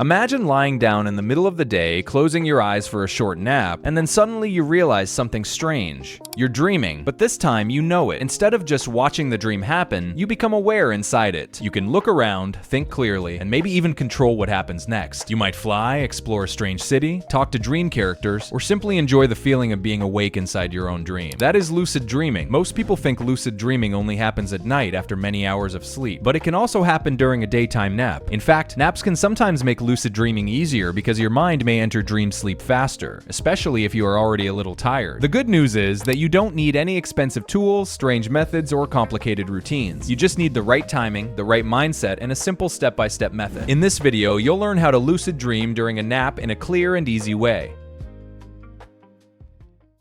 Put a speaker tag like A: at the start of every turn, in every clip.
A: Imagine lying down in the middle of the day, closing your eyes for a short nap, and then suddenly you realize something strange. You're dreaming, but this time you know it. Instead of just watching the dream happen, you become aware inside it. You can look around, think clearly, and maybe even control what happens next. You might fly, explore a strange city, talk to dream characters, or simply enjoy the feeling of being awake inside your own dream. That is lucid dreaming. Most people think lucid dreaming only happens at night after many hours of sleep, but it can also happen during a daytime nap. In fact, naps can sometimes make lucid dreaming easier because your mind may enter dream sleep faster, especially if you are already a little tired. The good news is that you don't need any expensive tools, strange methods, or complicated routines. You just need the right timing, the right mindset, and a simple step-by-step method. In this video, you'll learn how to lucid dream during a nap in a clear and easy way.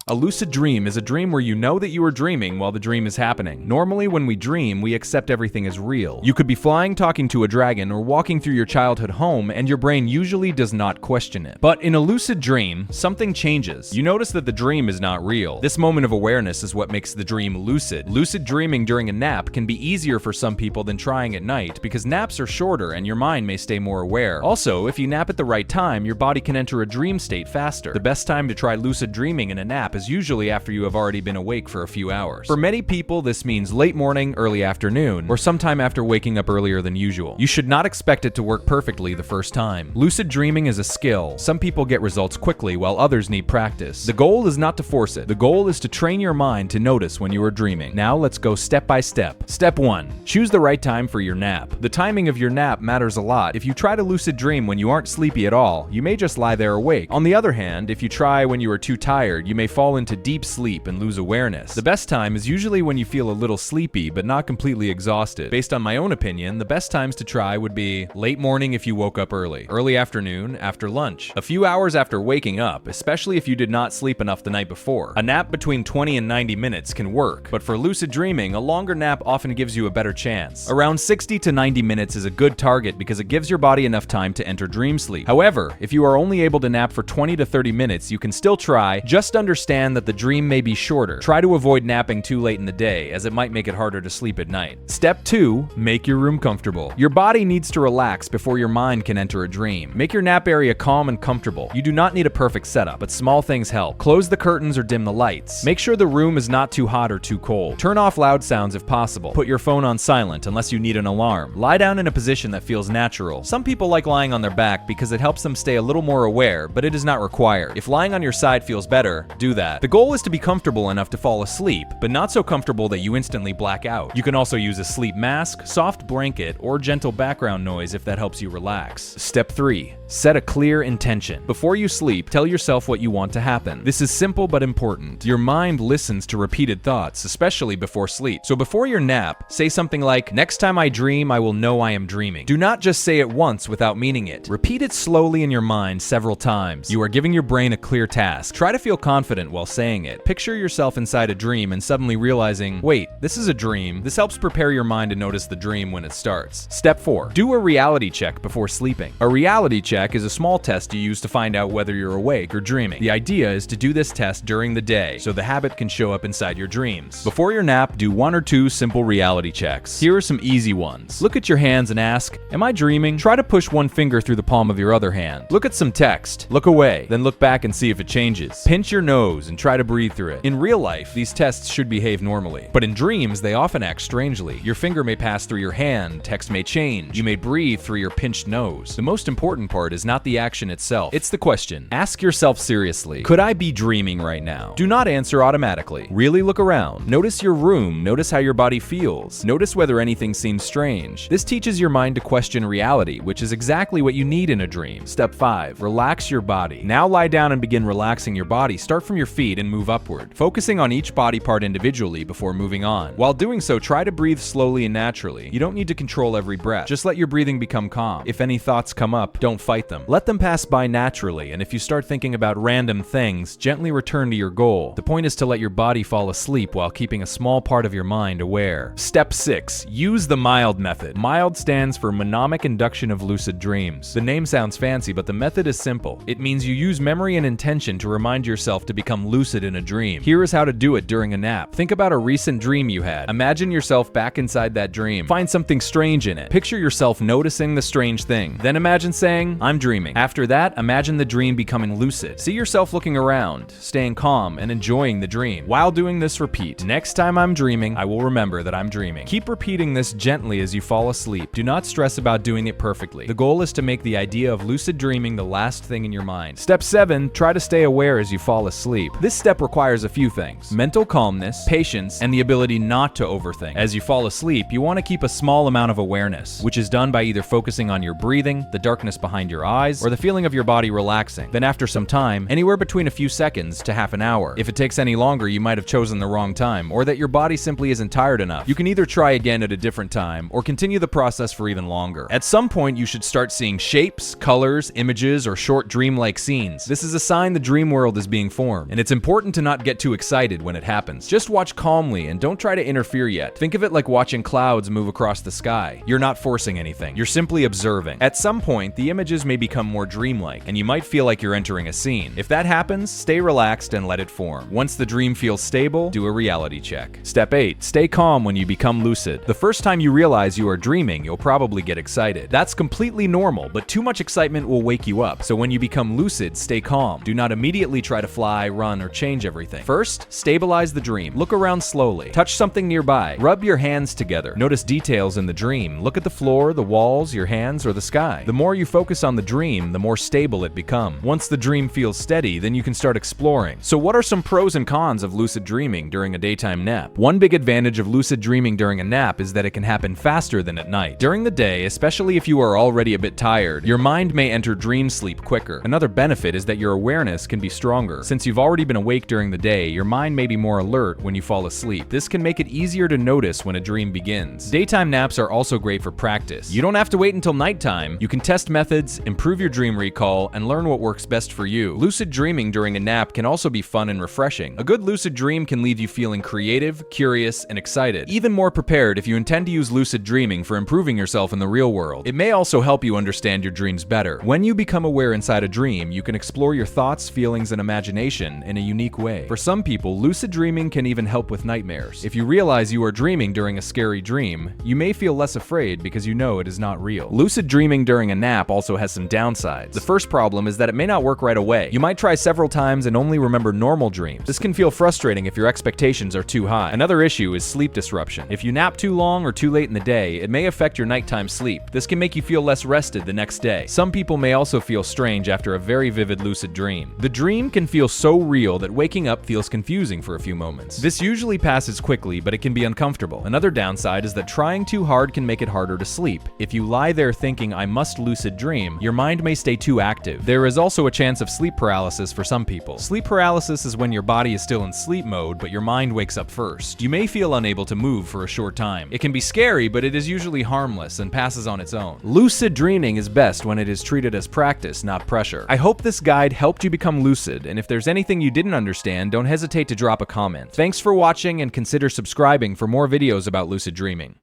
A: A lucid dream is a dream where you know that you are dreaming while the dream is happening. Normally, when we dream, we accept everything as real. You could be flying, talking to a dragon, or walking through your childhood home, and your brain usually does not question it. But in a lucid dream, something changes. You notice that the dream is not real. This moment of awareness is what makes the dream lucid. Lucid dreaming during a nap can be easier for some people than trying at night because naps are shorter and your mind may stay more aware. Also, if you nap at the right time, your body can enter a dream state faster. The best time to try lucid dreaming in a nap is usually after you have already been awake for a few hours. For many people, this means late morning, early afternoon, or sometime after waking up earlier than usual. You should not expect it to work perfectly the first time. Lucid dreaming is a skill. Some people get results quickly while others need practice. The goal is not to force it. The goal is to train your mind to notice when you are dreaming. Now let's go step by step. Step 1. Choose the right time for your nap. The timing of your nap matters a lot. If you try to lucid dream when you aren't sleepy at all, you may just lie there awake. On the other hand, if you try when you are too tired, you may fall into deep sleep and lose awareness. The best time is usually when you feel a little sleepy but not completely exhausted. Based on my own opinion, the best times to try would be late morning if you woke up early afternoon after lunch, a few hours after waking up, especially if you did not sleep enough the night before. A nap between 20 and 90 minutes can work, but for lucid dreaming, a longer nap often gives you a better chance. Around 60 to 90 minutes is a good target because it gives your body enough time to enter dream sleep. However, if you are only able to nap for 20 to 30 minutes, you can still try. Just understand that the dream may be shorter. Try to avoid napping too late in the day, as it might make it harder to sleep at night. Step 2. Make your room comfortable. Your body needs to relax before your mind can enter a dream. Make your nap area calm and comfortable. You do not need a perfect setup, but small things help. Close the curtains or dim the lights. Make sure the room is not too hot or too cold. Turn off loud sounds if possible. Put your phone on silent unless you need an alarm. Lie down in a position that feels natural. Some people like lying on their back because it helps them stay a little more aware, but it is not required. If lying on your side feels better, do that. The goal is to be comfortable enough to fall asleep, but not so comfortable that you instantly black out. You can also use a sleep mask, soft blanket, or gentle background noise if that helps you relax. Step 3. Set a clear intention. Before you sleep, tell yourself what you want to happen. This is simple but important. Your mind listens to repeated thoughts, especially before sleep. So before your nap, say something like, "Next time I dream, I will know I am dreaming." Do not just say it once without meaning it. Repeat it slowly in your mind several times. You are giving your brain a clear task. Try to feel confident while saying it. Picture yourself inside a dream and suddenly realizing, wait, this is a dream. This helps prepare your mind to notice the dream when it starts. Step 4. Do a reality check before sleeping. A reality check is a small test you use to find out whether you're awake or dreaming. The idea is to do this test during the day, so the habit can show up inside your dreams. Before your nap, do 1 or 2 simple reality checks. Here are some easy ones. Look at your hands and ask, am I dreaming? Try to push one finger through the palm of your other hand. Look at some text. Look away, then look back and see if it changes. Pinch your nose and try to breathe through it. In real life, these tests should behave normally, but in dreams, they often act strangely. Your finger may pass through your hand, text may change, you may breathe through your pinched nose. The most important part is not the action itself, it's the question. Ask yourself seriously, could I be dreaming right now? Do not answer automatically. Really look around. Notice your room, notice how your body feels. Notice whether anything seems strange. This teaches your mind to question reality, which is exactly what you need in a dream. Step 5. Relax your body. Now lie down and begin relaxing your body. Start from your feet and move upward, focusing on each body part individually before moving on. While doing so, try to breathe slowly and naturally. You don't need to control every breath. Just let your breathing become calm. If any thoughts come up, don't fight them. Let them pass by naturally, and if you start thinking about random things, gently return to your goal. The point is to let your body fall asleep while keeping a small part of your mind aware. Step 6. Use the MILD method. MILD stands for Mnemonic Induction of Lucid Dreams. The name sounds fancy, but the method is simple. It means you use memory and intention to remind yourself to become lucid in a dream. Here is how to do it during a nap. Think about a recent dream you had. Imagine yourself back inside that dream. Find something strange in it. Picture yourself noticing the strange thing. Then imagine saying, I'm dreaming. After that, imagine the dream becoming lucid. See yourself looking around, staying calm, and enjoying the dream. While doing this, repeat, next time I'm dreaming, I will remember that I'm dreaming. Keep repeating this gently as you fall asleep. Do not stress about doing it perfectly. The goal is to make the idea of lucid dreaming the last thing in your mind. Step 7, try to stay aware as you fall asleep. This step requires a few things: mental calmness, patience, and the ability not to overthink. As you fall asleep, you want to keep a small amount of awareness, which is done by either focusing on your breathing, the darkness behind your eyes, or the feeling of your body relaxing. Then after some time, anywhere between a few seconds to half an hour. If it takes any longer, you might have chosen the wrong time, or that your body simply isn't tired enough. You can either try again at a different time, or continue the process for even longer. At some point, you should start seeing shapes, colors, images, or short dreamlike scenes. This is a sign the dream world is being formed, and it's important to not get too excited when it happens. Just watch calmly and don't try to interfere yet. Think of it like watching clouds move across the sky. You're not forcing anything. You're simply observing. At some point, the images may become more dreamlike, and you might feel like you're entering a scene. If that happens, stay relaxed and let it form. Once the dream feels stable, do a reality check. Step 8. Stay calm when you become lucid. The first time you realize you are dreaming, you'll probably get excited. That's completely normal, but too much excitement will wake you up. So when you become lucid, stay calm. Do not immediately try to fly, run, or change everything. First, stabilize the dream. Look around slowly. Touch something nearby. Rub your hands together. Notice details in the dream. Look at the floor, the walls, your hands, or the sky. The more you focus on the dream, the more stable it becomes. Once the dream feels steady, then you can start exploring. So what are some pros and cons of lucid dreaming during a daytime nap? One big advantage of lucid dreaming during a nap is that it can happen faster than at night. During the day, especially if you are already a bit tired, your mind may enter dream sleep quicker. Another benefit is that your awareness can be stronger. Since you've already been awake during the day, your mind may be more alert when you fall asleep. This can make it easier to notice when a dream begins. Daytime naps are also great for practice. You don't have to wait until nighttime. You can test methods, improve your dream recall, and learn what works best for you. Lucid dreaming during a nap can also be fun and refreshing. A good lucid dream can leave you feeling creative, curious, and excited. Even more prepared if you intend to use lucid dreaming for improving yourself in the real world. It may also help you understand your dreams better. When you become aware inside a dream, you can explore your thoughts, feelings, and imagination in a unique way. For some people, lucid dreaming can even help with nightmares. If you realize you are dreaming during a scary dream, you may feel less afraid because you know it is not real. Lucid dreaming during a nap also has some downsides. The first problem is that it may not work right away. You might try several times and only remember normal dreams. This can feel frustrating if your expectations are too high. Another issue is sleep disruption. If you nap too long or too late in the day, it may affect your nighttime sleep. This can make you feel less rested the next day. Some people may also feel strange after a very vivid lucid dream. The dream can feel so real that waking up feels confusing for a few moments. This usually passes quickly, but it can be uncomfortable. Another downside is that trying too hard can make it harder to sleep. If you lie there thinking, "I must lucid dream," your mind may stay too active. There is also a chance of sleep paralysis for some people. Sleep paralysis is when your body is still in sleep mode, but your mind wakes up first. You may feel unable to move for a short time. It can be scary, but it is usually harmless and passes on its own. Lucid dreaming is best when it is treated as practice, not pressure. I hope this guide helped you become lucid, and if there's anything you didn't understand, don't hesitate to drop a comment. Thanks for watching, and consider subscribing for more videos about lucid dreaming.